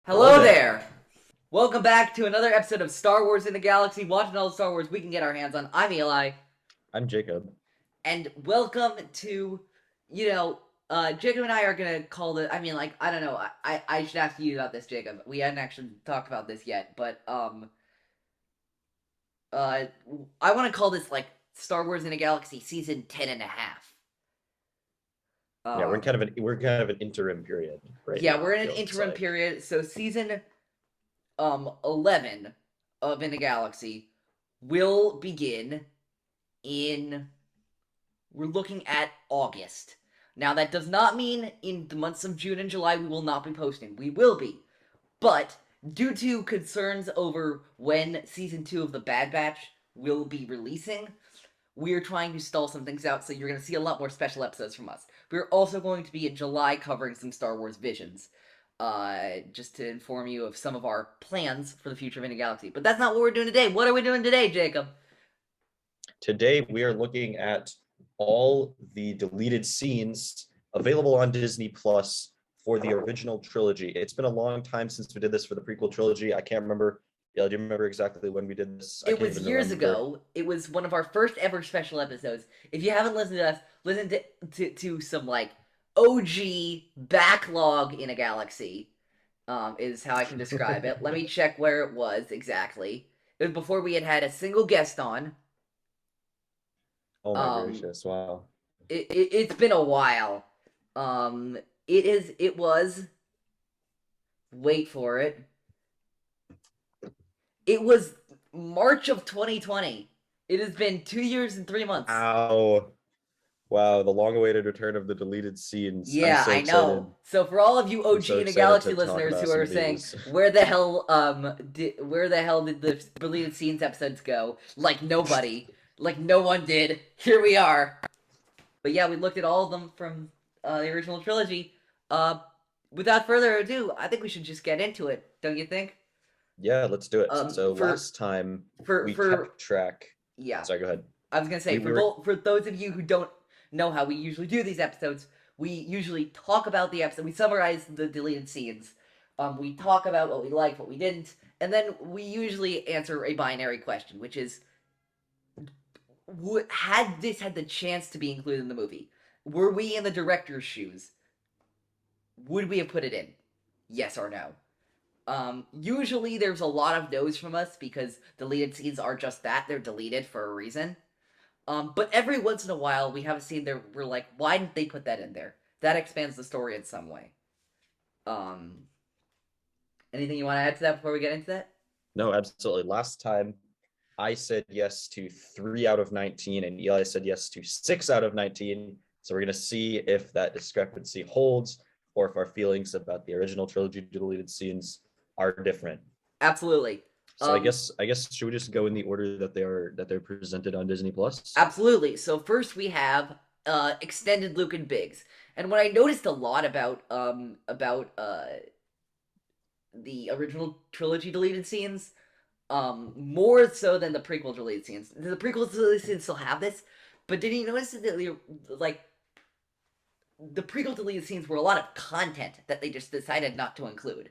Hello there! Welcome back to another episode of Star Wars in the Galaxy, watching all the Star Wars we can get our hands on. I'm Eli, I'm Jacob. and welcome to, Jacob and I are gonna call it, I don't know, I should ask you about this, Jacob. We hadn't actually talked about this yet, but, uh, I want to call this, Star Wars in the Galaxy Season 10 and a half. Yeah, we're in Um, kind of an we're kind of an interim period right yeah, now, we're it in an feels interim like. period, so Season 11 of In the Galaxy will begin in we're looking at August. Now that does not mean in the months of June and July we will not be posting. We will be. But due to concerns over when season 2 of the Bad Batch will be releasing, we're trying to stall some things out, so you're going to see a lot more special episodes from us. We're also going to be in July covering some Star Wars Visions, just to inform you of some of our plans for the future of Indie Galaxy. But that's not what we're doing today. What are we doing today, Jacob? Today we are looking at all the deleted scenes available on Disney Plus for the original trilogy. It's been a long time since we did this for the prequel trilogy. I can't remember. Yeah, do you remember exactly when we did this? I It can't was even years remember. ago. It was one of our first ever special episodes. If you haven't listened to us, listen to some OG backlog in a galaxy. Is how I can describe it. Let me check where it was exactly. It was before we had had a single guest on. Oh my Um, gracious! Wow. it's been a while. Um, it was. Wait for it. It was March of 2020. It has been 2 years and 3 months. Ow! Wow, the long-awaited return of the deleted scenes. I'm Yeah, so I excited. know. So for all of you I'm OG so in the excited Galaxy to talk listeners who about some are of saying these. where the hell did the deleted scenes episodes go? Like no one did. Here we are. But yeah, we looked at all of them from the original trilogy. Uh, without further ado, I think we should just get into it. Don't you think? Yeah, let's do it. Um, So for last time we for kept track. yeah, Sorry, go ahead. I was gonna say We were for those of you who don't know how we usually do these episodes, we usually talk about the episode. We summarize the deleted scenes. We talk about what we liked, what we didn't, and then we usually answer a binary question, which is: had this had the chance to be included in the movie? Were we in the director's shoes? Would we have put it in? Yes or no? Usually there's a lot of no's from us because deleted scenes are just that. They're deleted for a reason. But every once in a while, we have a scene there we're like, why didn't they put that in there? That expands the story in some way. Um, anything you want to add to that before we get into that? No, absolutely. Last time I said yes to 3 out of 19, and Eli said yes to 6 out of 19. So we're gonna see if that discrepancy holds, or if our feelings about the original trilogy deleted scenes are different. Absolutely. So I Um, guess I guess should we just go in the order that they're presented on Disney Plus? absolutely. So first we have extended Luke and Biggs, and what I noticed a lot about the original trilogy deleted scenes, more so than the prequel deleted scenes. The prequel deleted scenes still have this, but did you notice that like the prequel deleted scenes were a lot of content that they just decided not to include.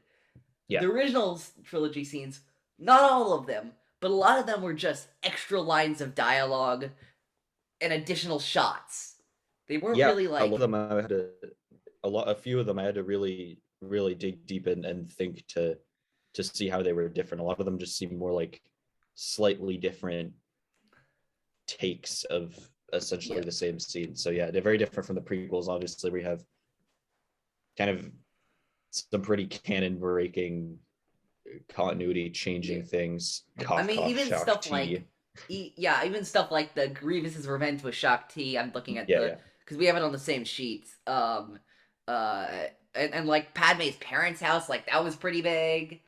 Yeah. The original trilogy scenes, not all of them, but a lot of them were just extra lines of dialogue and additional shots. They weren't Yeah, really a lot of like, them I had to a few of them I had to really dig deep in and think to see how they were different. A lot of them just seem more like slightly different takes of yeah, essentially the same scene. So yeah, they're very different from the prequels. Obviously, we have kind of some pretty canon breaking continuity yeah. changing things. I Cough mean, cough even shock stuff tea. yeah, even stuff like the Grievous's Revenge with Shock T. I'm looking at Yeah, the yeah. because we have it on the same sheets. Uh, and like Padme's parents' house, like that was pretty big,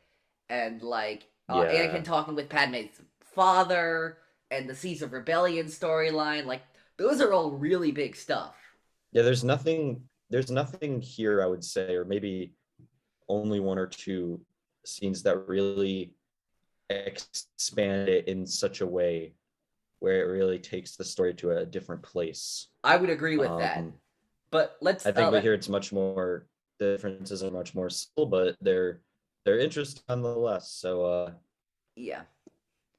and Anakin Yeah. talking with Padme's father, and the Seeds of Rebellion storyline, like those are all really big stuff. Yeah, there's nothing here I would say, or maybe only one or two scenes that really expand it in such a way where it really takes the story to a different place. I would agree with that. Um, But let's I think we let hear it's much more, the differences are much more subtle, but they're they're interesting nonetheless. So Yeah.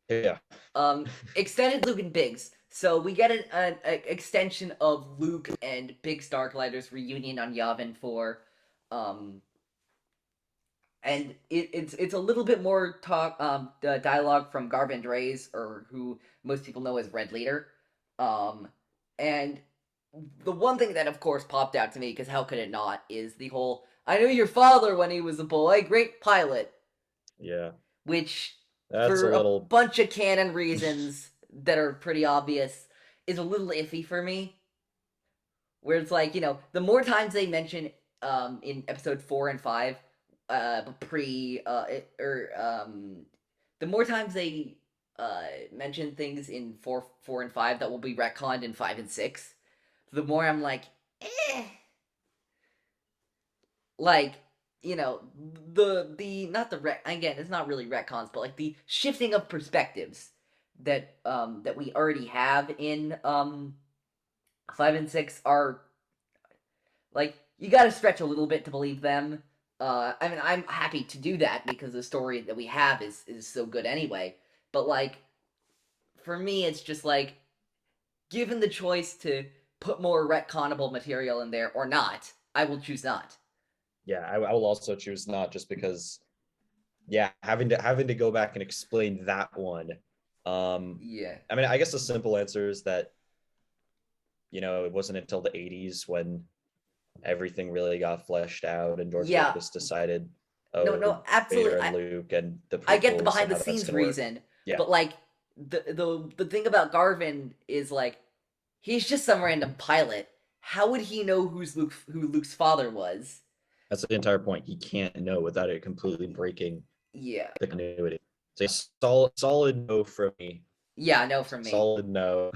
yeah. Extended Luke and Biggs. So we get an extension of Luke and Biggs Darklighter's reunion on Yavin 4. Um, and it's a little bit more dialogue from Garvin Dreys, or who most people know as Red Leader. And the one thing that of course popped out to me, because how could it not, is the whole "I knew your father when he was a boy, great pilot," Yeah. which That's a for a little bunch of canon reasons that are pretty obvious is a little iffy for me. Where it's like, the more times they mention in episode 4 and 5, pre or the more times they mention things in 4 and 5 that will be retconned in 5 and 6, the more I'm like, eh. Like, the not the again, it's not really retcons, but like the shifting of perspectives that we already have in 5 and 6 are like, you got to stretch a little bit to believe them. I mean, I'm happy to do that because the story that we have is so good anyway. But like, for me, it's just like, given the choice to put more retconnable material in there or not, I will choose not. yeah, I will also choose not, just because yeah, having to go back and explain that one. Yeah. I mean, I guess the simple answer is that it wasn't until the 80s when everything really got fleshed out and George Yeah. Lucas decided, No, oh, no, absolutely. Vader and Luke and the I get the prequels behind and the how that's scenes gonna work. reason, Yeah, but like, the thing about Garvin is like, he's just some random pilot. How would he know who Luke's father was? that's the entire point. He can't know without it completely breaking Yeah. the continuity. So solid no from me. Yeah, no from me. Solid no.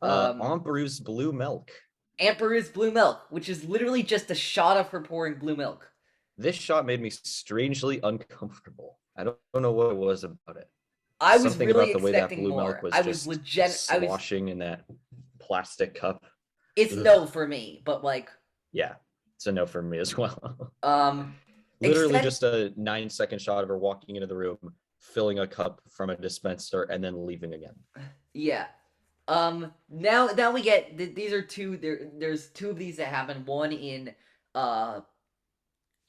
Um, Aunt Beru's blue milk. Emperor's blue milk, which is literally just a shot of her pouring blue milk. This shot made me strangely uncomfortable. I don't know what it was about it. I was Something really about the way that expecting blue milk more. was I was just legit. I was. sloshing in that plastic cup. It's Ugh. no for me, but like, Yeah, it's a no for me as well. um, Literally extend. just a 9-second shot of her walking into the room, filling a cup from a dispenser, and then leaving again. Yeah. Now we get these are two. There's two of these that happen. One in uh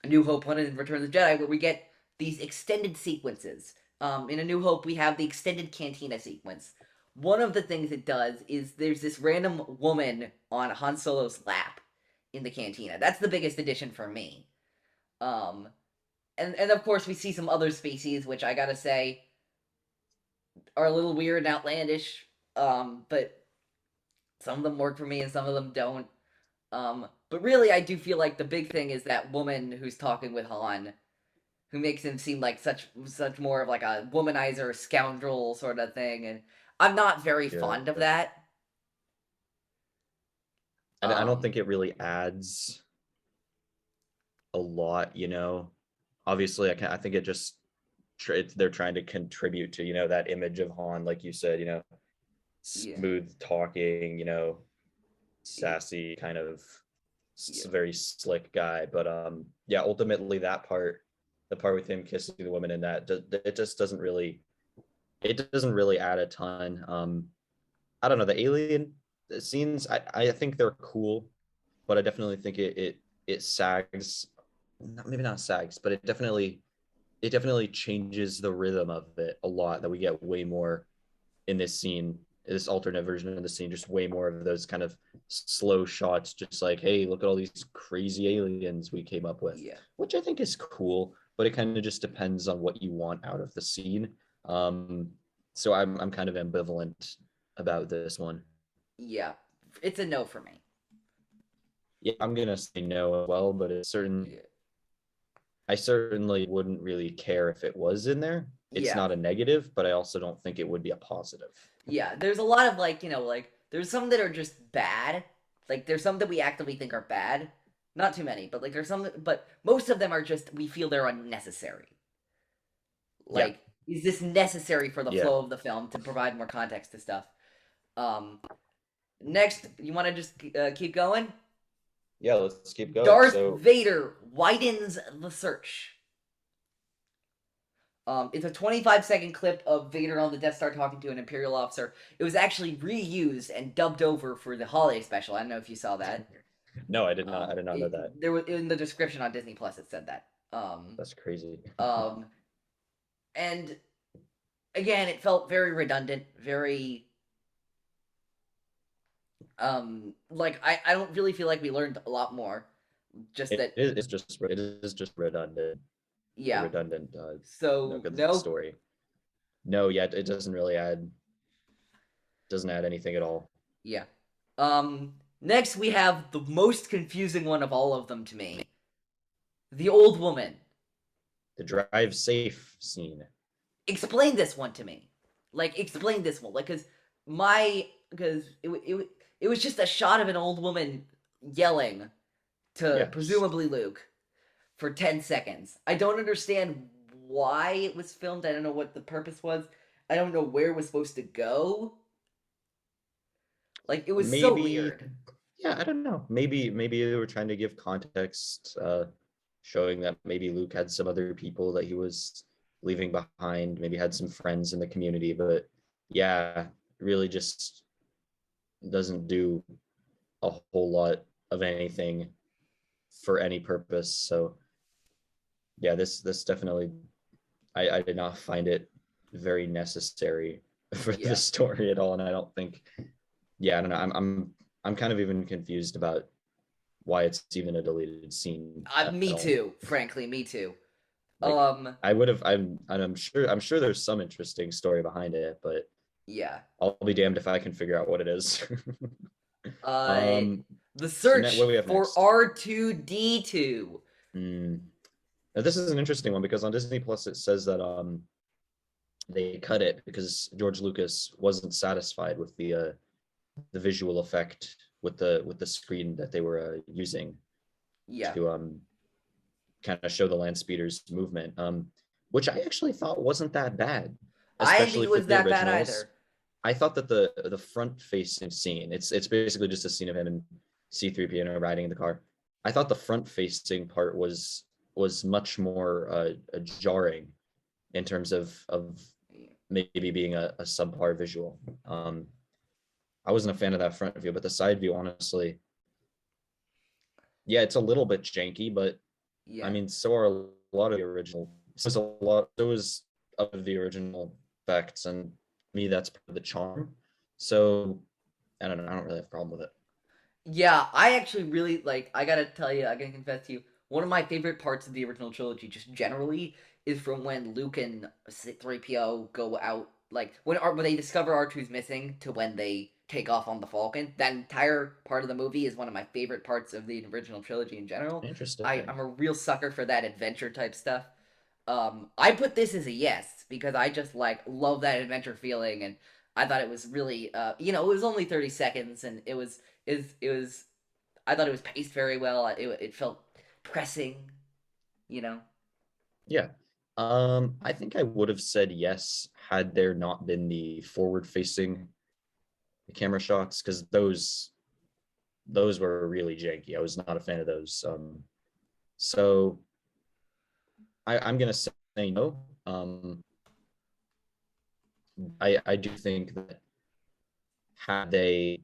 A New Hope, one in Return of the Jedi, where we get these extended sequences. In A New Hope, we have the extended cantina sequence. One of the things it does is there's this random woman on Han Solo's lap in the cantina. That's the biggest addition for me. Um, and of course we see some other species, which I gotta say are a little weird and outlandish. But some of them work for me and some of them don't. But really, I do feel like the big thing is that woman who's talking with Han, who makes him seem like such more of like a womanizer, scoundrel sort of thing, and I'm not very Yeah. fond of that. I don't Um, think it really adds a lot. Obviously, I think it just they're trying to contribute to that image of Han, like you said, yeah, smooth talking, yeah, sassy, kind of yeah, very slick guy. But yeah, ultimately the part with him kissing the woman, and that it just doesn't really add a ton. I don't know, the alien scenes. I think they're cool, but I definitely think it sags. Maybe not sags, but it definitely changes the rhythm of it a lot. That we get way more in this scene, this alternate version of the scene, just way more of those kind of slow shots, just like, hey, look at all these crazy aliens we came up with, yeah, which I think is cool, but it kind of just depends on what you want out of the scene. Um, so I'm kind of ambivalent about this one. yeah. It's a no for me. Yeah, I'm gonna say no as well, but Yeah, I certainly wouldn't really care if it was in there. It's yeah, not a negative, but I also don't think it would be a positive. yeah. There's a lot of like like there's some that are just bad. Like there's some that we actively think are bad. Not too many, but like there's some, but most of them are just we feel they're unnecessary. Yeah, Like, is this necessary for the yeah, flow of the film to provide more context to stuff? Um, Next, you want to just keep going? yeah. Let's keep going. Darth So Vader widens the search. It's a 25-second clip of Vader on the Death Star talking to an Imperial officer. It was actually reused and dubbed over for the holiday special. I don't know if you saw that. No, I did not. I did not know that. There was in the description on Disney Plus. It said that. That's crazy. Um, and again, it felt very redundant, very like I don't really feel like we learned a lot more. Just that, It is just redundant. A yeah. redundant So good no, story. No, yet it doesn't really doesn't add anything at all. yeah. Next we have the most confusing one of all of them to me. The old woman. The drive safe scene. Explain this one to me. Like explain this one. Like because it was just a shot of an old woman yelling to Yeah. presumably Luke for 10 seconds. I don't understand why it was filmed. I don't know what the purpose was. I don't know where it was supposed to go. Like it was so Maybe, weird. yeah, I don't know. Maybe they were trying to give context, showing that maybe Luke had some other people that he was leaving behind, maybe had some friends in the community, but yeah, really just doesn't do a whole lot of anything for any purpose. So yeah, this definitely I did not find it very necessary for the Yeah. story at all. And I don't think, yeah, I don't know. I'm kind of even confused about why it's even a deleted scene at Me all. too. Frankly, me too. Like Um, I would have, I'm sure there's some interesting story behind it, but yeah. I'll be damned if I can figure out what it is. Uh, um, the so search what do we have for next? R2D2. Mm. Now this is an interesting one because on Disney Plus it says that they cut it because George Lucas wasn't satisfied with the visual effect with the screen that they were using Yeah. to kind of show the land speeder's movement, which I actually thought wasn't that bad, I didn't think especially it for was the that bad originals. either. I thought that the front facing scene, it's basically just a scene of him and C3PO riding in the car. I thought the front facing part was much more jarring in terms of maybe being a subpar visual. I wasn't a fan of that front view, but the side view, honestly, yeah, it's a little bit janky, but I Yeah. mean, so are a lot of the original. So is of the original effects, and me, that's part of the charm. So I don't know. I don't really have a problem with it. Yeah, I actually really like. I gotta tell you, I gotta confess to you, one of my favorite parts of the original trilogy, just generally, is from when Luke and 3PO go out, like when they discover R2's missing to when they take off on the Falcon. That entire part of the movie is one of my favorite parts of the original trilogy in general. Interesting. I'm a real sucker for that adventure type stuff. I put this as a yes because I just like love that adventure feeling, and I thought it was really, it was only 30 seconds, and it was I thought it was paced very well. It felt pressing, you know. Yeah. I think I would have said yes had there not been the forward-facing camera shots, because those were really janky. I was not a fan of those. So I'm gonna say no. I do think that had they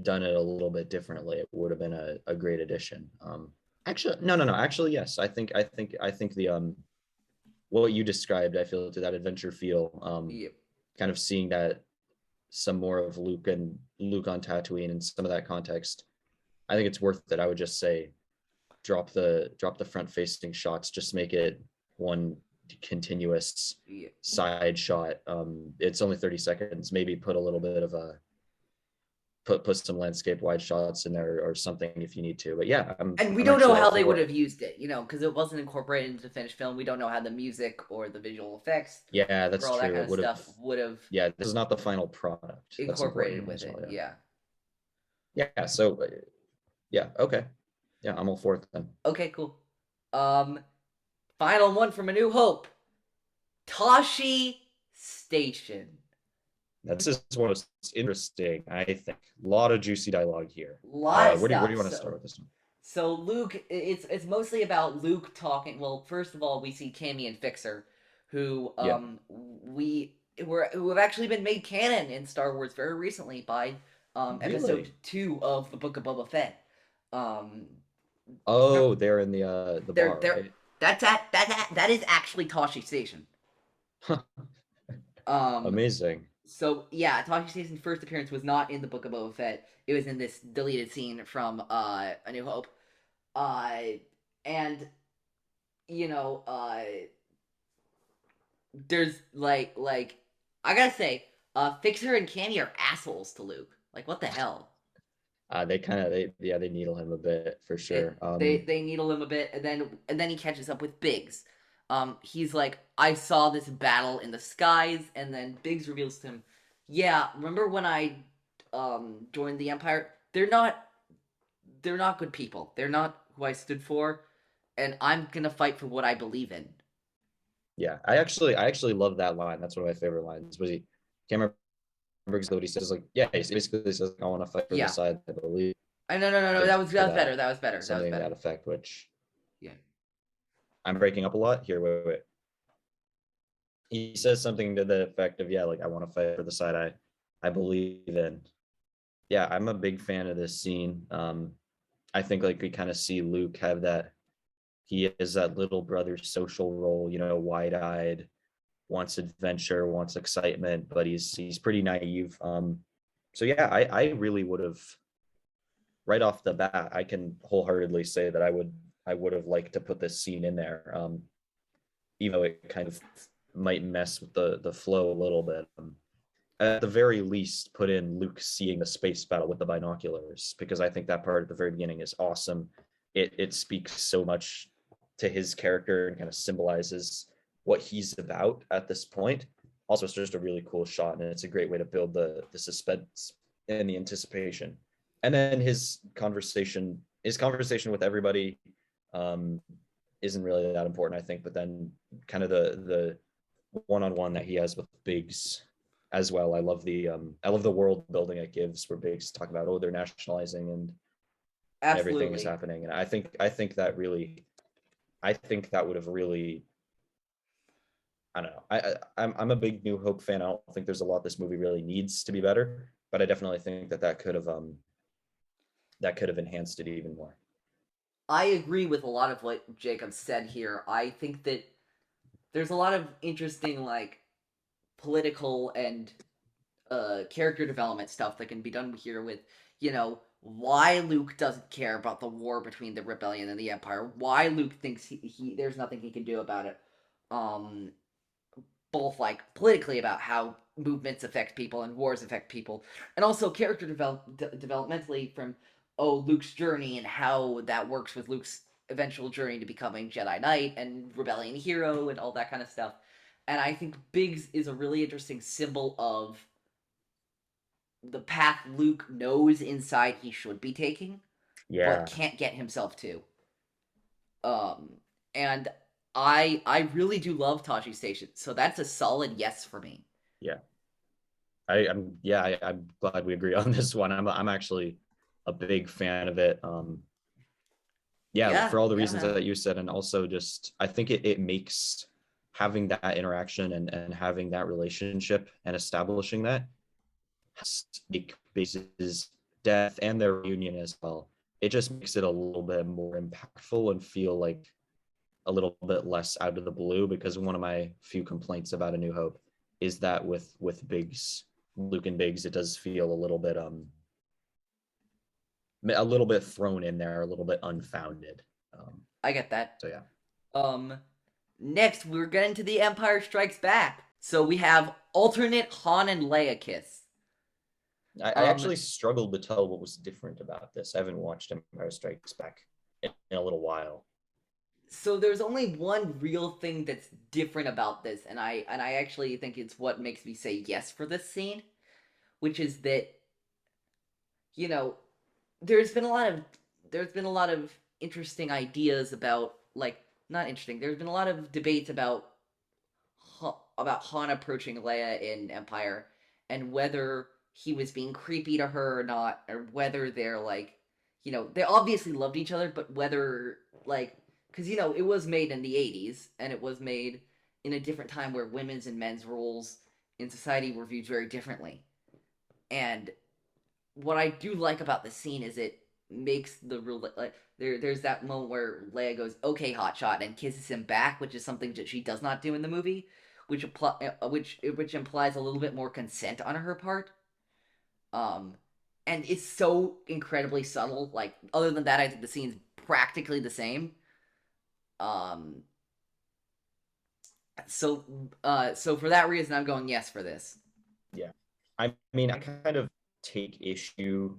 done it a little bit differently, it would have been a great addition. Actually, no. Actually, yes. I think the what you described, I feel, to that adventure feel, Yeah, kind of seeing that some more of Luke on Tatooine and some of that context. I think it's worth it. I would just say drop the front facing shots, just make it one continuous yeah. side shot. It's only 30 seconds. Maybe put a little bit of a put some landscape wide shots in there or something if you need to. But yeah, And we I'm don't know actually all how they would for it. have used it, because it wasn't incorporated into the finished film. We don't know how the music or the visual effects Yeah, or that's all that true. kind It of would have. stuff would have Yeah, this is not the final product. That's incorporated important with as it. well. Yeah. Yeah. Yeah. So yeah. Okay. Yeah, I'm all for it then. Okay, cool. Um, Final one from A New Hope. Tosche Station. This is one of the most interesting. I think a lot of juicy dialogue here. Lot of Where do stuff. you want to start with this one? So Luke, it's mostly about Luke talking. Well, first of all, we see Cammy and Fixer, who Yeah. who have actually been made canon in Star Wars very recently by Episode Really? 2 of the Book of Boba Fett. Um, Oh, they're in the they're bar, they're right? that is actually Tosche Station. Um, Amazing. so yeah, Tosche Station's first appearance was not in the Book of Boba Fett. It was in this deleted scene from A New Hope. Uh, and you know, there's I gotta say, Fixer and Cammy are assholes to Luke. Like, what the hell? They kind of they needle him a bit for sure. They needle him a bit, and then he catches up with Biggs. He's like, I saw this battle in the skies, and then Biggs reveals to him, yeah, remember when I joined the Empire? They're not good people. They're not who I stood for, and I'm gonna fight for what I believe in. Yeah, I actually love that line. That's one of my favorite lines. Was he? Can't remember exactly what he says. Like, yeah, he basically says, "I want to fight for the Yeah. side I believe." I no, In that for was better. that, That was better. That was something to that better. effect. Which Yeah. I'm breaking up a lot here. Wait, wait, wait. He says something to the effect of, "Yeah, like I want to fight for the side I believe in." Yeah, I'm a big fan of this scene. I think like we kind of see Luke have that. He is that little brother social role, wide-eyed, wants adventure, wants excitement, but he's pretty naive. So yeah, I really would have right off the bat, I can wholeheartedly say that I would have liked to put this scene in there. Even though it kind of might mess with the flow a little bit. At the very least, put in Luke seeing the space battle with the binoculars, because I think that part at the very beginning is awesome. It speaks so much to his character and kind of symbolizes what he's about at this point. Also, it's just a really cool shot, and it's a great way to build the suspense and the anticipation. And then his conversation with everybody um, isn't really that important, I think. But then kind of the one-on-one that he has with Biggs as well. I love the world building it gives, where Biggs talk about, oh, they're nationalizing and everything is Absolutely. happening. And I think that would have really, I don't know. I'm a big New Hope fan. I don't think there's a lot this movie really needs to be better, but I definitely think that could have enhanced it even more. I agree with a lot of what Jacob said here. I think that there's a lot of interesting political and character development stuff that can be done here with, why Luke doesn't care about the war between the rebellion and the Empire, why Luke thinks he there's nothing he can do about it. Um, Both politically about how movements affect people and wars affect people, and also developmentally from Luke's journey and how that works with Luke's eventual journey to becoming Jedi Knight and rebellion hero and all that kind of stuff. And I think Biggs is a really interesting symbol of the path Luke knows inside he should be taking, but Yeah, can't get himself to. Um, and I really do love Taji Station, so that's a solid yes for me. yeah. I'm glad we agree on this one. I'm actually a big fan of it. Yeah, Yeah, for all the yeah, reasons man. that you said, and also just I think it makes having that interaction and having that relationship and establishing that make Base's death and their reunion as well. It just makes it a little bit more impactful and feel like a little bit less out of the blue, because one of my few complaints about A New Hope is that with Biggs, Luke and Biggs, it does feel a little bit thrown in there, a little bit unfounded. Um, I get that. so yeah. Um, Next we're getting to The Empire Strikes Back. So we have alternate Han and Leia kiss. I Um, actually struggled to tell what was different about this. I haven't watched Empire Strikes Back in a little while. so there's only one real thing that's different about this, and I actually think it's what makes me say yes for this scene, which is that you know there's been a lot of interesting ideas about not interesting. There's been a lot of debates about Han approaching Leia in Empire and whether he was being creepy to her or not, or whether they're they obviously loved each other, but whether because it was made in the 80s and it was made in a different time where women's and men's roles in society were viewed very differently. And what I do like about the scene is it makes the like there's that moment where Leia goes, "Okay, hotshot," and kisses him back, which is something that she does not do in the movie, which implies a little bit more consent on her part. Um, and it's so incredibly subtle. Like, other than that, I think the scene's practically the same. Um, so for that reason, I'm going yes for this. Yeah. I mean, I kind of take issue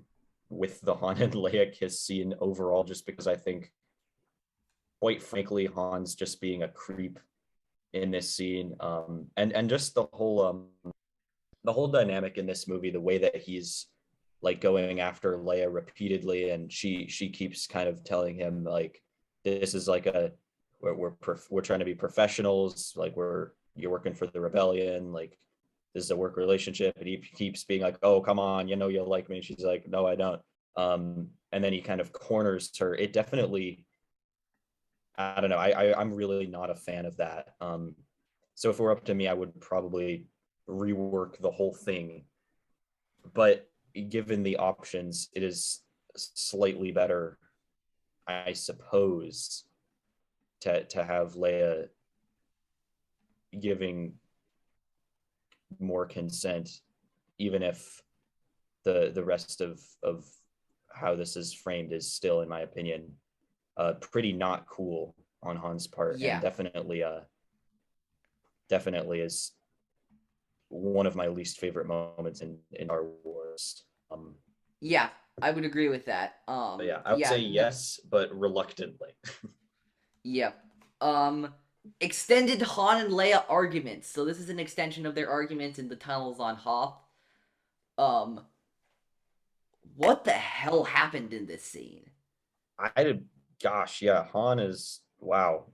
with the Han and Leia kiss scene overall, just because I think, quite frankly, Han's just being a creep in this scene. And just the whole dynamic in this movie, the way that he's like going after Leia repeatedly, and she keeps kind of telling him like, this is like a we're trying to be professionals, like you're working for the rebellion, like this is a work relationship, and he keeps being like, oh come on, you know you like me, and she's like, no I don't. And then he kind of corners her. It definitely, I don't know, I'm really not a fan of that. So if it were up to me, I would probably rework the whole thing, but given the options, it is slightly better, I suppose, to have Leia giving more consent, even if the rest of how this is framed is still, in my opinion, pretty not cool on Han's part, and Yeah, definitely is one of my least favorite moments in Star Wars. yeah, I would agree with that. But yeah, I would Yeah, say no, yes, but reluctantly. yeah. Um, Extended Han and Leia arguments. So this is an extension of their arguments in the tunnels on Hoth. Um, what the hell happened in this scene? I did, gosh, yeah, Han is wow.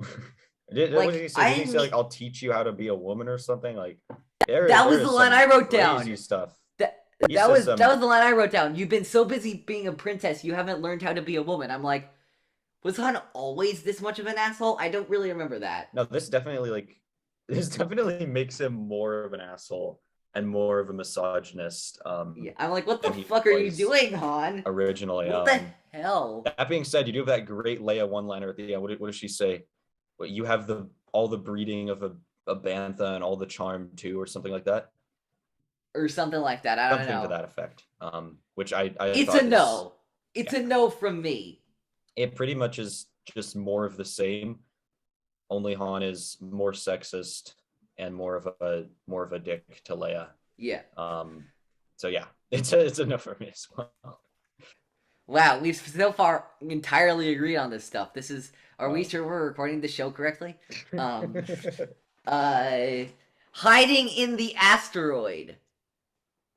What did Like, he say? Did I he say like, admit "I'll teach you how to be a woman" or something? Like, that there was the is line some I wrote crazy down. stuff. That He says that was the line I wrote down. You've been so busy being a princess, you haven't learned how to be a woman. I'm like, was Han always this much of an asshole? I don't really remember that. no, this definitely makes him more of an asshole and more of a misogynist Yeah, I'm like, what the than he fuck are you was doing, Han? originally. What the hell? That being said, you do have that great Leia one-liner at the end. What does she say? What, you have the all the breeding of a bantha and all the charm too, or something like that. Or something like that. I don't Something to know. that effect. Which I It's a thought is, no. It's yeah, a no from me. it pretty much is just more of the same. Only Han is more sexist and more of a dick to Leia. Yeah. Um, so yeah, it's enough for me as well. Wow, we've so far entirely agreed on this stuff. This is, are we Wow. sure we're recording the show correctly? Um uh Hiding in the asteroid.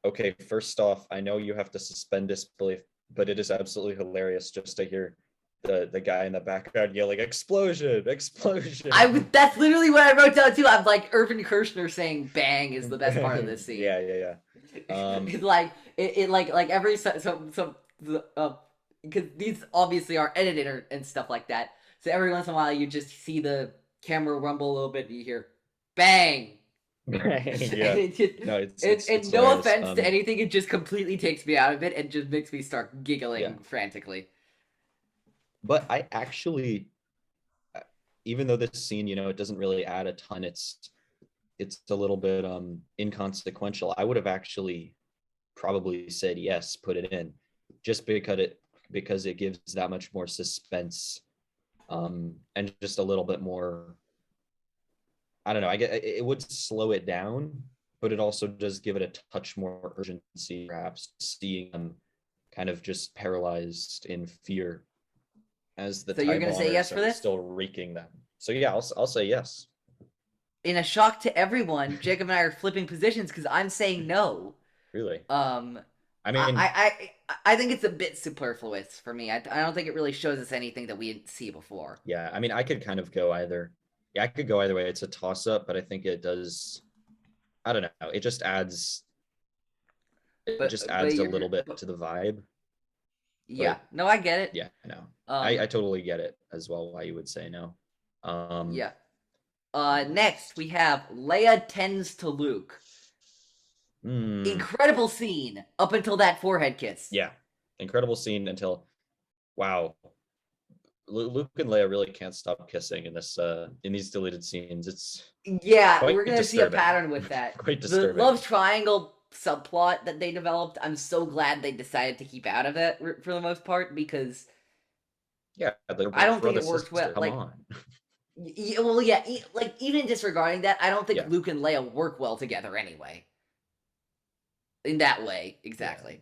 Okay, first off, I know you have to suspend disbelief, but it is absolutely hilarious just to hear the guy in the background yelling "explosion, explosion." That's literally what I wrote down too. I'm like, Irvin Kershner saying bang is the best part of this scene. Yeah. It's like it like every so because these obviously are edited and stuff like that. So every once in a while you just see the camera rumble a little bit and you hear bang. Yeah. No, And it's no hilarious. offense to anything, it just completely takes me out of it and just makes me start Yeah, giggling frantically. but I actually, even though this scene, it doesn't really add a ton. It's a little bit inconsequential. I would have actually probably said yes, put it in, just because it gives that much more suspense, and just a little bit more. I don't know. I get it would slow it down, but it also does give it a touch more urgency, perhaps seeing them kind of just paralyzed in fear as the So you're TIE gonna say yes bombers for are this? still raking them. So yeah, I'll say yes. In a shock to everyone, Jacob and I are flipping positions because I'm saying no. Really. Um, I mean, I think it's a bit superfluous for me. I don't think it really shows us anything that we didn't see before. yeah, I mean, I could kind of go either. Yeah, I could go either way. It's a toss up, but I think it does. I don't know. It just But adds a little bit to the vibe. yeah, But no, I get it. yeah, no, I Um, totally get it as well. Why you would say no. Um, yeah. Next we have Leia tends to Luke. Incredible scene up until that forehead kiss. Yeah, incredible scene until, wow, Luke and Leia really can't stop kissing in these deleted scenes. It's Yeah, quite we're gonna see a disturbing. pattern with that. Quite The disturbing. love triangle subplot that they developed, I'm so glad they decided to keep out of it for the most part, because Yeah, they're I don't think brother it worked well. sister. Come on. Well, yeah, like even disregarding that, I don't think Yeah. Luke and Leia work well together anyway. In that way, exactly.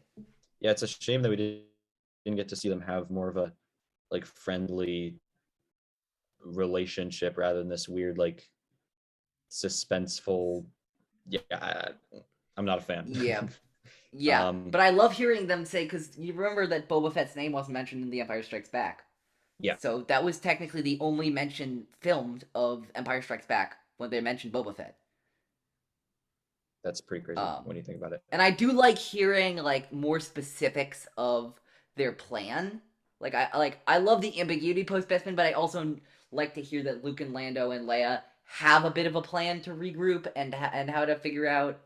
Yeah, it's a shame that we didn't get to see them have more of a like friendly relationship rather than this weird like suspenseful. Yeah, I'm not a fan. Yeah, yeah. But I love hearing them say, because you remember that Boba Fett's name wasn't mentioned in The Empire Strikes Back. Yeah, So that was technically the only mention filmed of Empire Strikes Back when they mentioned Boba Fett. that's pretty crazy when you think about it. And I do like hearing like more specifics of their plan. I love the ambiguity post Bespin, but I also like to hear that Luke and Lando and Leia have a bit of a plan to regroup and how to figure out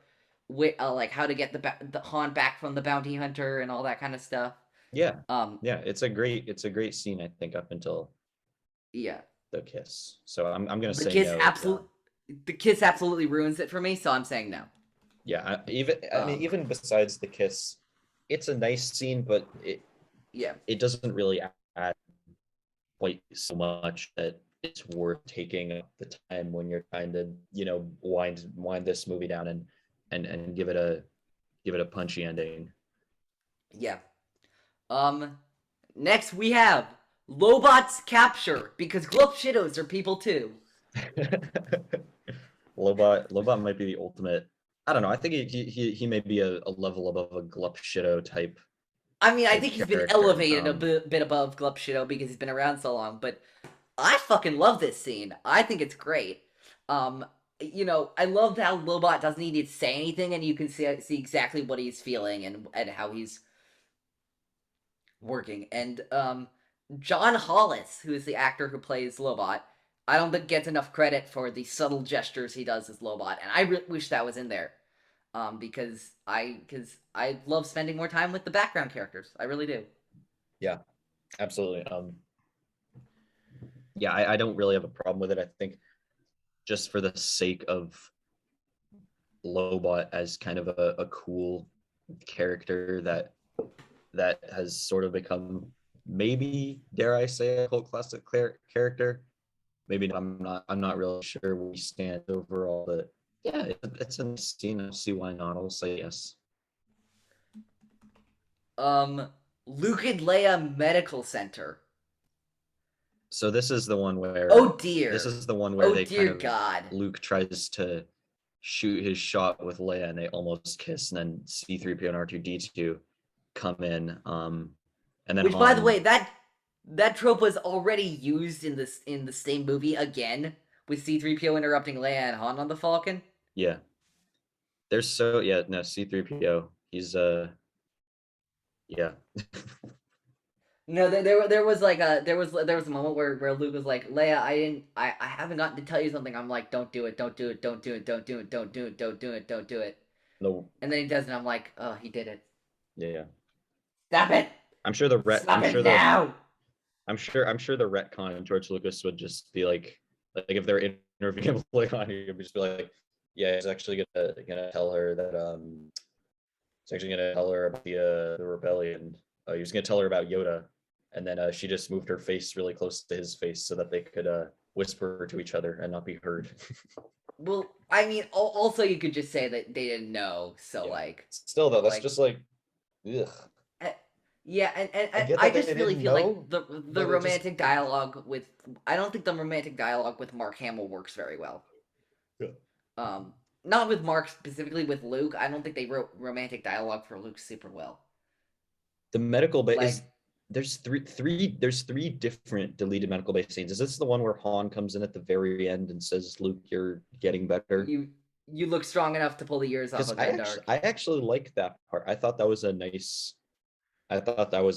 like how to get the Han back from the bounty hunter and all that kind of stuff. Yeah, Um, yeah, it's a great scene. I think up until yeah, the kiss. So I'm gonna the say kiss no. absolutely the kiss absolutely ruins it for me, so I'm saying no. Yeah, I mean even besides the kiss, it's a nice scene, but Yeah. it doesn't really add quite so much that it's worth taking the time when you're trying to wind this movie down and give it a punchy ending. Yeah. Um, Next we have Lobot's capture, because Glup Shidos are people too. Lobot might be the ultimate. I don't know. I think he may be a level above a Glup Shido I mean, I type think he's been character. elevated a bit above Glup Shido because he's been around so long, but I fucking love this scene. I think it's great. Um, I love how Lobot doesn't need to say anything, and you can see exactly what he's feeling and how he's working. And John Hollis, who is the actor who plays Lobot, I don't think gets enough credit for the subtle gestures he does as Lobot, and I wish that was in there. Because I love spending more time with the background characters. I really do. Yeah, absolutely. Yeah, I don't really have a problem with it. I think just for the sake of Lobot as kind of a cool character that has sort of become, maybe dare I say, a cult classic character. Maybe I'm not really sure where we stand overall, but yeah, it's a nice scene. I'll see why not. I'll say yes. Um, Luke and Leia Medical Center. So this is the one Oh where dear. Oh they kind dear of, God. Luke tries to shoot his shot with Leia and they almost kiss, and then C3PO and R2D2 come in, and then Which, by the Han. way, that trope was already used in the same movie again with C-3PO interrupting Leia and Han on the Falcon. Yeah, there's yeah, no, C3PO, he's yeah. No, there was like there was a moment where Luke was like, Leia, I haven't gotten to tell you something. I'm like, don't do it, don't do it, don't do it, don't do it, don't do it, don't do it, don't do it. No. And then he does it. I'm like, oh, he did it. Yeah, Stop it. I'm sure the Stop it now. I'm sure the retcon and George Lucas would just be like if they're interviewing him on, he would just be like, yeah, he's actually gonna tell her that he's actually gonna tell her about the rebellion. He was gonna tell her about Yoda, and then she just moved her face really close to his face so that they could whisper to each other and not be heard. Well, I mean, also you could just say that they didn't know. So Yeah. like, Still though, that's like, just like, ugh. yeah, I and get I that just they really didn't feel like know, the but it just, romantic dialogue with I don't think the romantic dialogue with Mark Hamill works very well. yeah. Not with Mark specifically, with Luke. I don't think they wrote romantic dialogue for Luke super well. The medical bay is, Like there's three different deleted medical bay scenes. Is this the one where Han comes in at the very end and says, Luke, you're getting better? you look strong enough to pull the ears off Because of Gundark. I actually like that part. I thought that was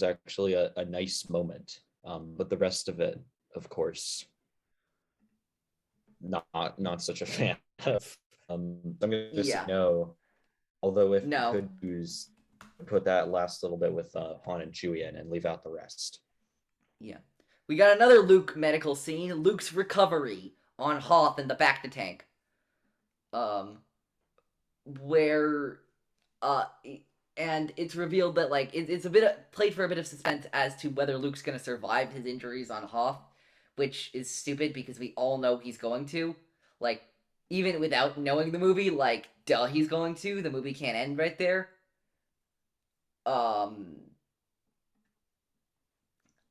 actually a nice moment. But the rest of it, of course. not such a fan of. I'm gonna say Yeah. no. Although if we No. could use put that last little bit with Han and Chewie in and leave out the rest. Yeah. We got another Luke medical scene. Luke's recovery on Hoth in the Bacta tank. Um, where uh and it's revealed that like it's a bit played for a bit of suspense as to whether Luke's going to survive his injuries on Hoth, which is stupid because we all know he's going to. Like even without knowing the movie, like duh, he's going to. The movie can't end right there. Um,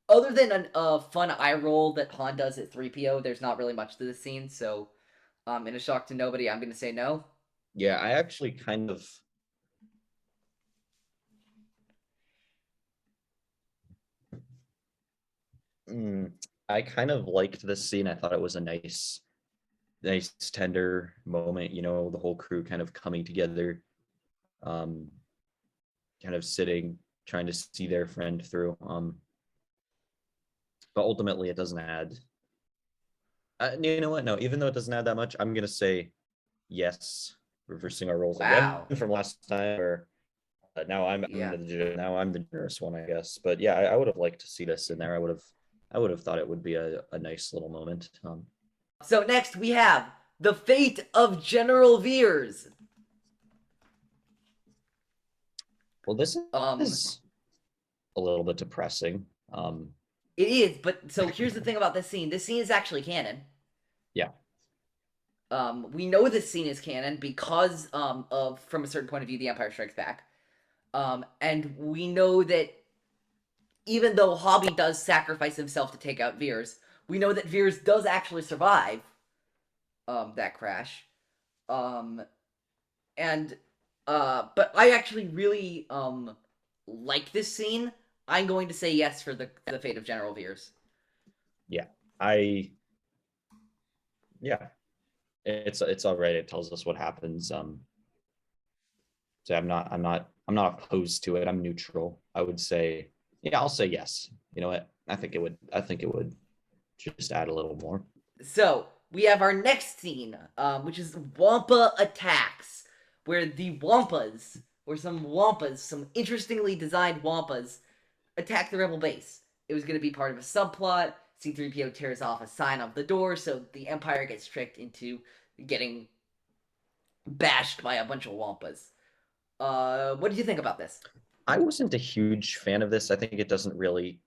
Other than a fun eye roll that Han does at 3PO, there's not really much to this scene. So, in a shock to nobody, I'm going to say no. Yeah, I actually kind of mm, I kind of liked this scene. I thought it was a nice tender moment, the whole crew kind of coming together, um, kind of sitting, trying to see their friend through. But ultimately it doesn't add. You know what? No, even though it doesn't add that much, I'm gonna say yes, reversing our roles again Wow. from last time. Or now Yeah. I'm the generous one, I guess. But yeah, I would have liked to see this in there. I would have thought it would be a nice little moment. So next we have the fate of General Veers. Well, this Um, is a little bit depressing. it is, but so here's the thing about this scene. This scene is actually canon. Yeah, We know this scene is canon because of from a certain point of view, The Empire Strikes Back. And we know that even though Hobby does sacrifice himself to take out Veers, we know that Veers does actually survive that crash. Um, and but I actually really like this scene. I'm going to say yes for the fate of General Veers. yeah. I yeah. It's all right. It tells us what happens. So I'm not opposed to it. I'm neutral. I would say, yeah, I'll say yes. You know what? I think it would just add a little more. So we have our next scene, which is Wampa attacks, where the Wampas, or some Wampas, some interestingly designed Wampas, attack the Rebel base. It was going to be part of a subplot. C-3PO tears off a sign on the door, so the Empire gets tricked into getting bashed by a bunch of Wampas. What did you think about this? I wasn't a huge fan of this. I think it doesn't really.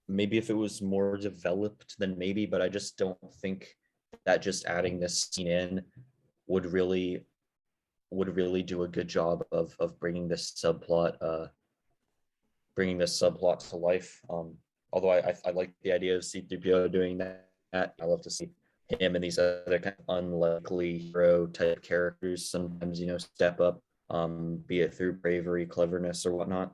Maybe if it was more developed, then maybe, but I just don't think that just adding this scene in would really do a good job of bringing this subplot to life. Although I like the idea of C-3PO doing that. I love to see him and these other kind of unlikely hero type characters sometimes, step up, be it through bravery, cleverness, or whatnot.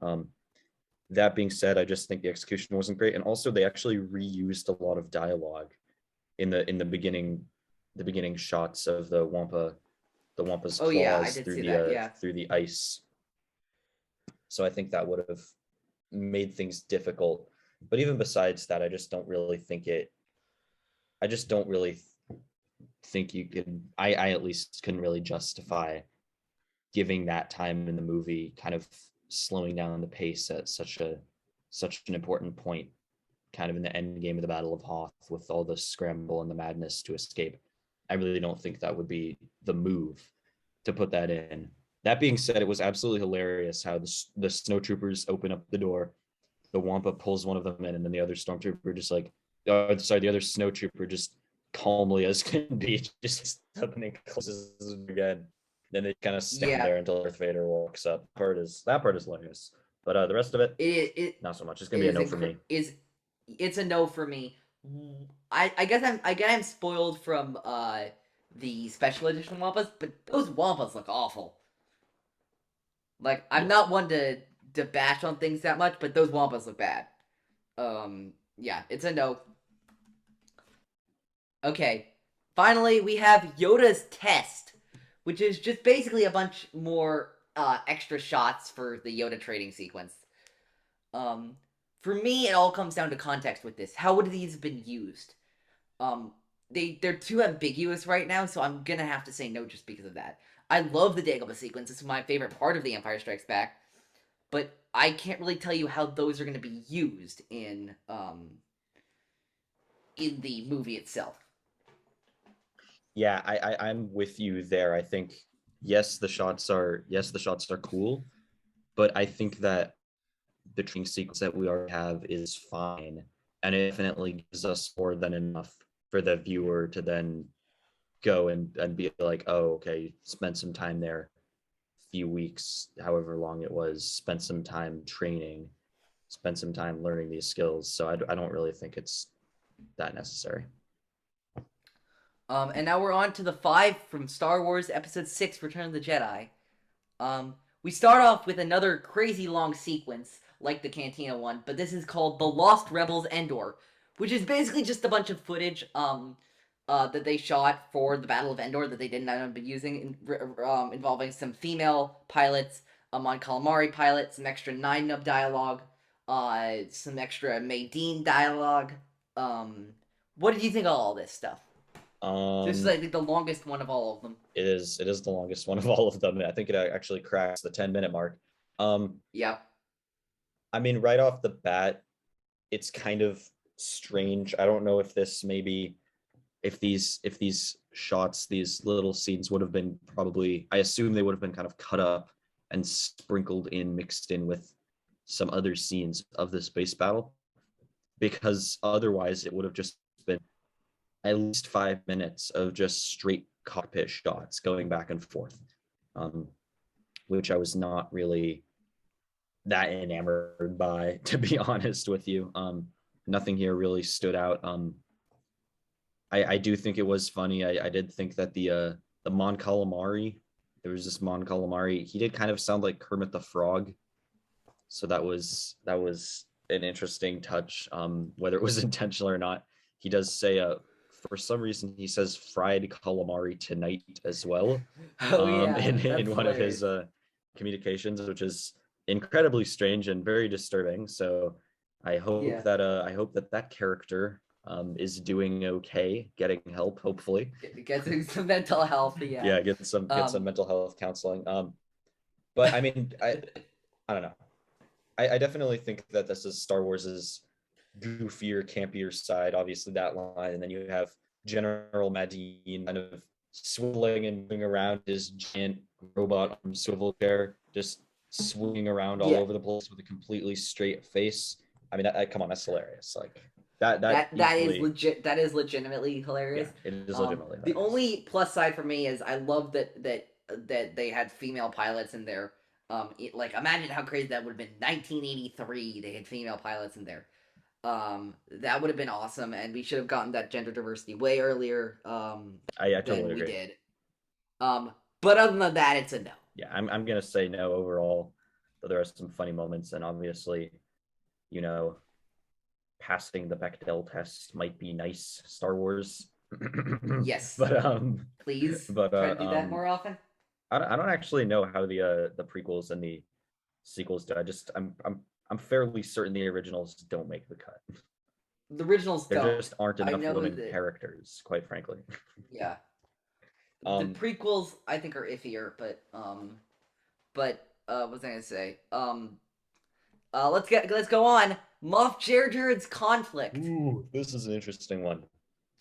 That being said, I just think the execution wasn't great, and also they actually reused a lot of dialogue in the beginning shots of the Wampa's Oh yeah, I claws did through see the that. Yeah, through the ice. So I think that would have made things difficult. But even besides that, I just don't really think you could. I at least couldn't really justify giving that time in the movie, kind of slowing down the pace at such an important point, kind of in the end game of the Battle of Hoth, with all the scramble and the madness to escape. I really don't think that would be the move to put that in. That being said, it was absolutely hilarious how the snowtroopers open up the door, the Wampa pulls one of them in, and then the other stormtrooper just like, oh, sorry, the other snowtrooper just calmly as can be just suddenly closes again. Then they kind of stand yeah. there until Darth Vader walks up. That part is hilarious, but the rest of it, not so much. It's gonna be a is no for me. it's a no for me. I guess I'm spoiled from the special edition Wampas, but those Wampas look awful. Like I'm Yeah, not one to bash on things that much, but those Wampas look bad. Yeah, it's a no. Okay. Finally, we have Yoda's test, which is just basically a bunch more extra shots for the Yoda training sequence. For me, it all comes down to context with this. How would these have been used? Um, they're too ambiguous right now, so I'm gonna have to say no just because of that. I love the Dagobah sequence. It's my favorite part of The Empire Strikes Back, but I can't really tell you how those are gonna be used in the movie itself. Yeah, I'm with you there. I think yes, the shots are cool, but I think that the training sequence that we already have is fine, and it definitely gives us more than enough for the viewer to then go and be like, oh, okay, spend some time there, few weeks, however long it was, spent some time training, spent some time learning these skills. So I don't really think it's that necessary. And now we're on to the 5 from Star Wars Episode 6, Return of the Jedi. We start off with another crazy long sequence, like the Cantina one, but this is called The Lost Rebels Endor, which is basically just a bunch of footage that they shot for the Battle of Endor that they didn't end up using, involving some female pilots, a Mon Calamari pilot, some extra 9-nub dialogue, some extra Maydeen dialogue. What did you think of all this stuff? This is, Um, I think, the longest one of all of them. it is the longest one of all of them. I think it actually cracks the 10-minute mark. Um, Yep. I mean, right off the bat, it's kind of strange. I don't know if this maybe if these shots, these little scenes would have been probably, I assume they would have been kind of cut up and sprinkled in, mixed in with some other scenes of the space battle, because otherwise it would have just been at least 5 minutes of just straight cockpit shots going back and forth, um, which I was not really that enamored by, to be honest with you. Nothing here really stood out. I do think it was funny. I did think that the Mon Calamari, there was this Mon Calamari. He did kind of sound like Kermit the Frog, so that was an interesting touch. Whether it was intentional or not, he does say for some reason he says fried calamari tonight as well, Oh yeah, in that's one of his hilarious. communications, which is incredibly strange and very disturbing. So Yeah, I hope that that character is doing okay, getting help, hopefully. getting some mental health. Yeah. Yeah, get some Um. mental health counseling. But I mean, I don't know. I definitely think that this is Star Wars's goofier, campier side. Obviously, that line, and then you have General Madine kind of swiveling and moving around his giant robot swivel chair, just swinging around all Yeah. over the place with a completely straight face. I mean, come on, that's hilarious. Like that That is easily, legit. That is legitimately yeah, hilarious. it is legitimately The hilarious. only plus side for me is I love that they had female pilots in there. Like imagine how crazy that would have been. 1983, they had female pilots in there. That would have been awesome, and we should have gotten that gender diversity way earlier. I Than totally we agree. did. But other than that, it's a no. Yeah, I'm gonna say no overall. But there are some funny moments, and obviously, you know, passing the Bechdel test might be nice, Star Wars. Yes, but please but try to do that more often. I don't actually know how the prequels and the sequels do. I'm fairly certain the originals don't make the cut. The originals There don't. just aren't I enough know women that. characters, quite frankly. Yeah, the um prequels I think are iffier, but what was I gonna say? Let's go on. Moff Jarjared's conflict. Ooh, this is an interesting one.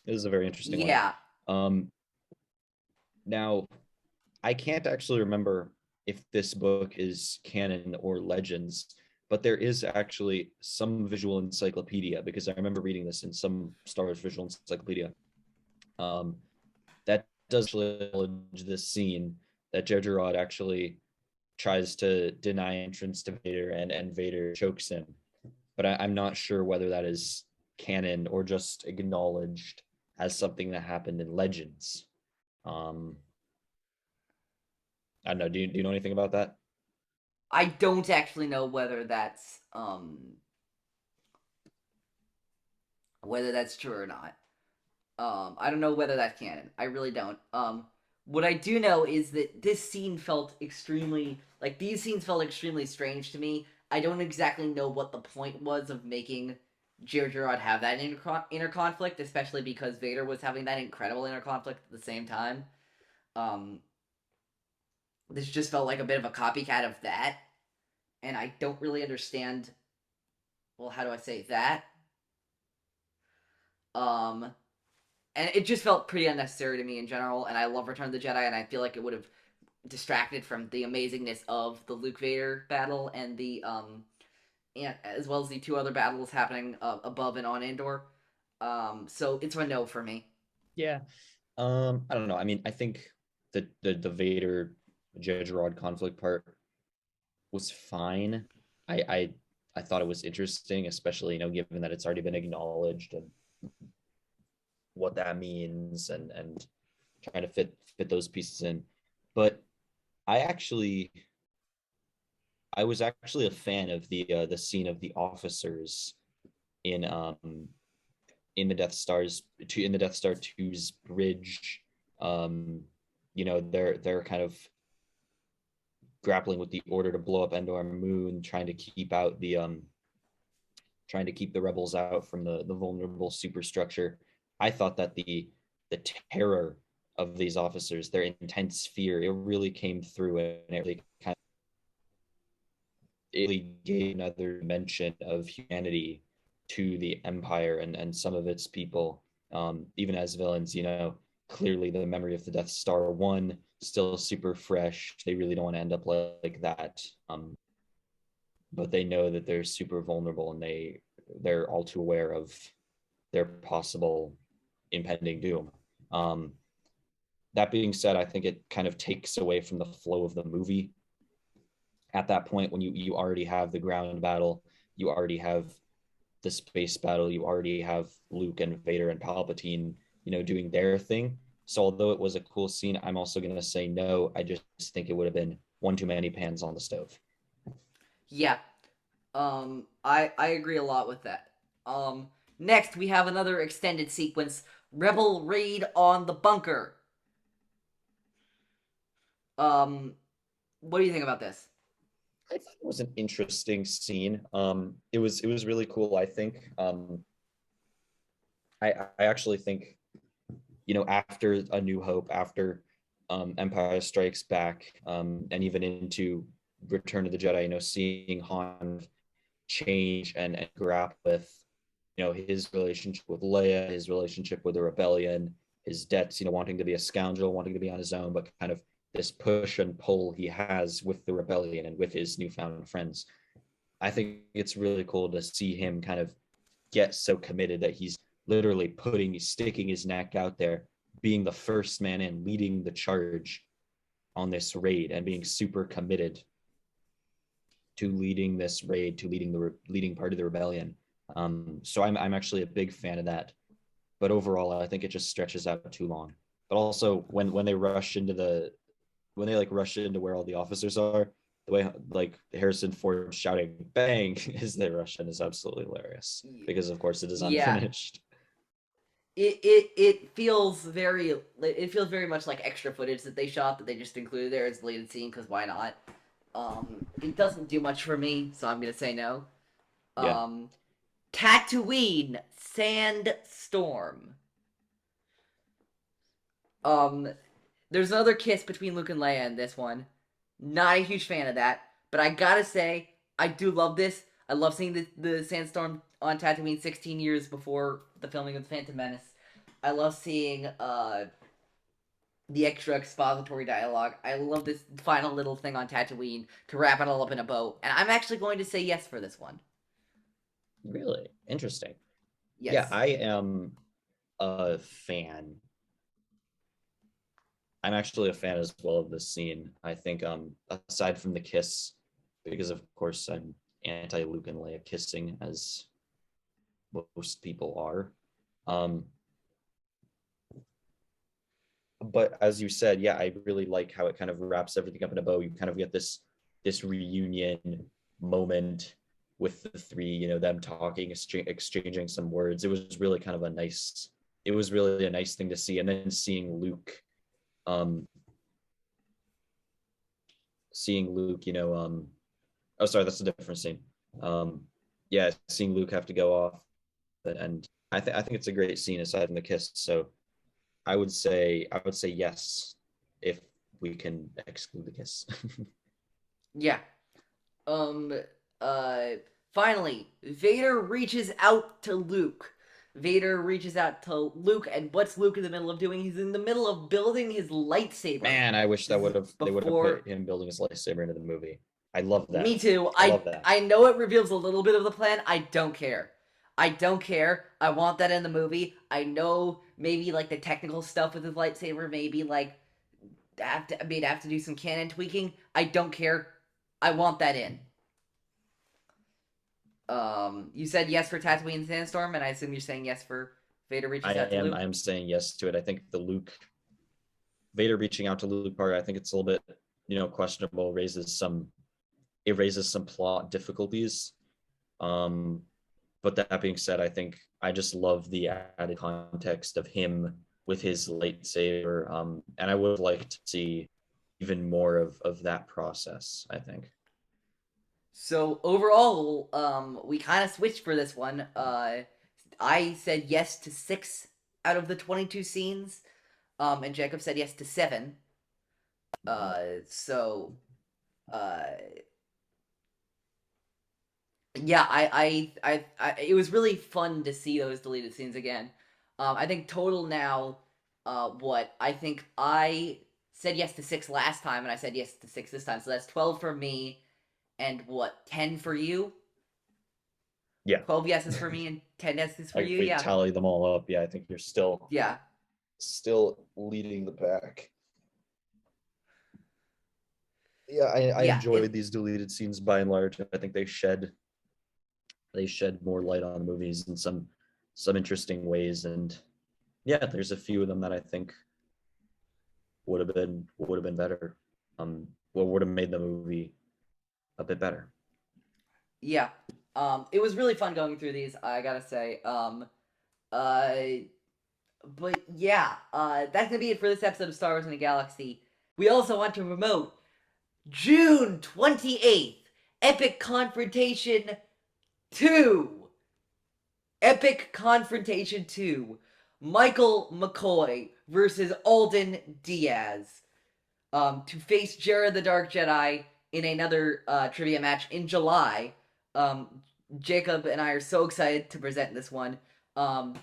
This is a very interesting one. Yeah, Um Now, I can't actually remember if this book is canon or legends, but there is actually some visual encyclopedia, because I remember reading this in some Star Wars visual encyclopedia. Um, that does acknowledge this scene that Jar Jar Rod actually tries to deny entrance to Vader, and Vader chokes him. But I'm not sure whether that is canon or just acknowledged as something that happened in Legends. Um, I don't know. Do you know anything about that? I don't actually know whether that's true or not. I don't know whether that's canon. I really don't. What I do know is that this scene felt extremely these scenes felt extremely strange to me. I don't exactly know what the point was of making Jar have that inner conflict, especially because Vader was having that incredible inner conflict at the same time. Um, this just felt like a bit of a copycat of that, and I don't really understand. Well, how do I say that? Um, and it just felt pretty unnecessary to me in general. And I love Return of the Jedi, and I feel like it would have distracted from the amazingness of the Luke Vader battle and the and as well as the two other battles happening above and on Andor. So it's a no for me. Yeah. I don't know. I mean, I think the Vader Judge Rod conflict part was fine. I I I thought it was interesting, especially given that it's already been acknowledged and what that means and trying to fit those pieces in. But I actually I was actually a fan of the scene of the officers in in the Death Star Two's bridge. Um, they're kind of grappling with the order to blow up Endor Moon, trying to keep the rebels out from the vulnerable superstructure. I thought that the terror of these officers, their intense fear, it really came through, and it really kind of it really gave another dimension of humanity to the Empire and some of its people, even as villains. Clearly the memory of the Death Star one still super fresh. They really don't want to end up like that. But they know that they're super vulnerable, and they're all too aware of their possible impending doom. Um, that being said, I think it kind of takes away from the flow of the movie at that point when you already have the ground battle, you already have the space battle, you already have Luke and Vader and Palpatine, doing their thing. So although it was a cool scene, I'm also going to say no. I just think it would have been one too many pans on the stove. Yeah, I agree a lot with that. Next we have another extended sequence: Rebel raid on the bunker. Um, what do you think about this? I thought it was an interesting scene. It was really cool. I think. I actually think after A New Hope, after Empire Strikes Back, and even into Return of the Jedi, seeing Han change and grapple with his relationship with Leia, his relationship with the rebellion, his debts, wanting to be a scoundrel, wanting to be on his own, but kind of this push and pull he has with the rebellion and with his newfound friends. I think it's really cool to see him kind of get so committed that he's literally sticking his neck out there, being the first man in, leading the charge on this raid, and being super committed to leading this raid, to leading part of the rebellion. So I'm actually a big fan of that. But overall, I think it just stretches out too long. But also when they rush into rush into where all the officers are, the way like Harrison Ford shouting "bang" as they rush in is absolutely hilarious because of course it is Yeah, unfinished. it feels very much like extra footage that they shot that they just included there as deleted scene because why not? It doesn't do much for me, so I'm gonna say no. Yeah. Um, Tatooine Sandstorm. Um, there's another kiss between Luke and Leia in this one. Not a huge fan of that, but I gotta say, I do love this. I love seeing the sandstorm on Tatooine 16 years before the filming of The Phantom Menace. I love seeing the extra expository dialogue. I love this final little thing on Tatooine to wrap it all up in a bow. And I'm actually going to say yes for this one. Really interesting. Yeah, Yes. I am a fan. I'm actually a fan as well of this scene. I think aside from the kiss, because of course I'm anti Luke and Leia kissing as most people are. Um, but as you said, yeah, I really like how it kind of wraps everything up in a bow. You kind of get this reunion moment with the three, them talking, exchanging some words. It was really a nice thing to see. And then um, seeing Luke, oh, sorry, that's a different scene. Um, yeah, seeing Luke have to go off. it. And I think it's a great scene aside from the kiss. So I would say yes if we can exclude the kiss. Yeah. Um, uh, Finally, Vader reaches out to Luke. Vader reaches out to Luke, and what's Luke in the middle of doing? He's in the middle of building his lightsaber. Man, I wish This is they would have before. put him building his lightsaber into the movie. I love that. Me too. I love that. I know it reveals a little bit of the plan. I don't care. I don't care. I want that in the movie. I know maybe like the technical stuff with his lightsaber, maybe like have to do some canon tweaking. I don't care. I want that in. You said yes for Tatooine and Sandstorm, and I assume you're saying yes for Vader reaches out to Luke. I am saying yes to it. I think the Vader reaching out to Luke part, I think it's a little bit, questionable, it raises some plot difficulties. But that being said, I think I just love the added context of him with his lightsaber. And I would like to see even more of that process, I think. So overall, we kind of switched for this one. I said yes to 6 out of the 22 scenes, and Jacob said yes to 7. So, yeah, it was really fun to see those deleted scenes again. I think total now, I think I said yes to 6 last time, and I said yes to 6 this time. So that's 12 for me, and 10 for you? Yeah. 12 yeses for me and 10 yeses for you, yeah. Tally them all up, yeah, I think you're still leading the pack. Yeah, I enjoyed these deleted scenes by and large. I think they shed more light on the movies in some interesting ways, and yeah, there's a few of them that I think would have been better. Would have made the movie a bit better. Yeah. It was really fun going through these, I gotta say. But yeah, that's gonna be it for this episode of Star Wars in a Galaxy. We also want to promote June 28th, Epic Confrontation 2. Epic Confrontation 2. Michael McCoy versus Alden Diaz. To face Jared the Dark Jedi in another trivia match in July. Jacob and I are so excited to present this one. I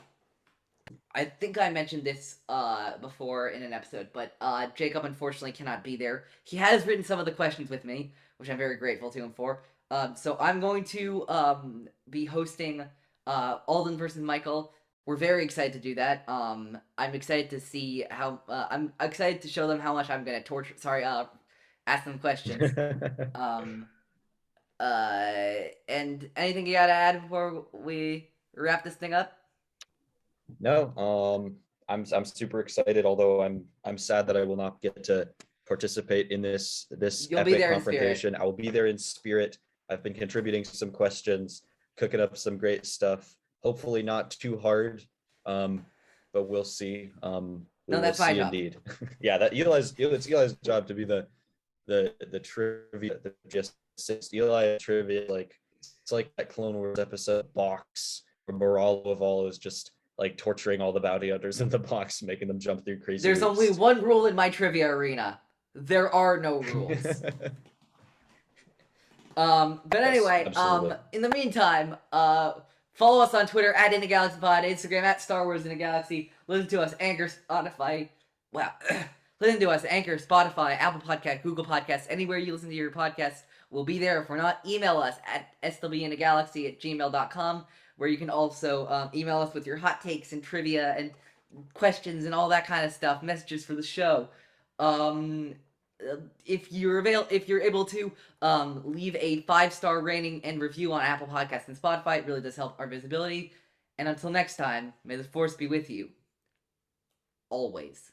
think I mentioned this before in an episode, but Jacob unfortunately cannot be there. He has written some of the questions with me, which I'm very grateful to him for. So I'm going to be hosting Alden versus Michael. We're very excited to do that. I'm excited to see how... I'm excited to show them how much I'm going to torture... Sorry, ask them questions. And anything you gotta add before we wrap this thing up? No, I'm super excited. Although I'm sad that I will not get to participate in this epic confrontation. I will be there in spirit. I've been contributing some questions, cooking up some great stuff. Hopefully not too hard, but we'll see. No, that's my job. Indeed. Yeah, it's Eli's job to be the trivia, just Eli trivia. Like it's like that Clone Wars episode box where Moralo of all is just like torturing all the bounty hunters in the box, making them jump through crazy. There's only one rule in my trivia arena. There are no rules. But anyway, in the meantime, follow us on Twitter at InAGalaxyPod, Instagram at Star Wars in a Galaxy. Listen to us, Anchor, Spotify. Wow. Listen to us, Anchor, Spotify, Apple Podcast, Google Podcasts, anywhere you listen to your podcasts. We'll be there. If we're not, email us at swinagalaxy@gmail.com, where you can also email us with your hot takes and trivia and questions and all that kind of stuff, messages for the show. If you're able to leave a 5-star rating and review on Apple Podcasts and Spotify, it really does help our visibility. And until next time, may the Force be with you. Always.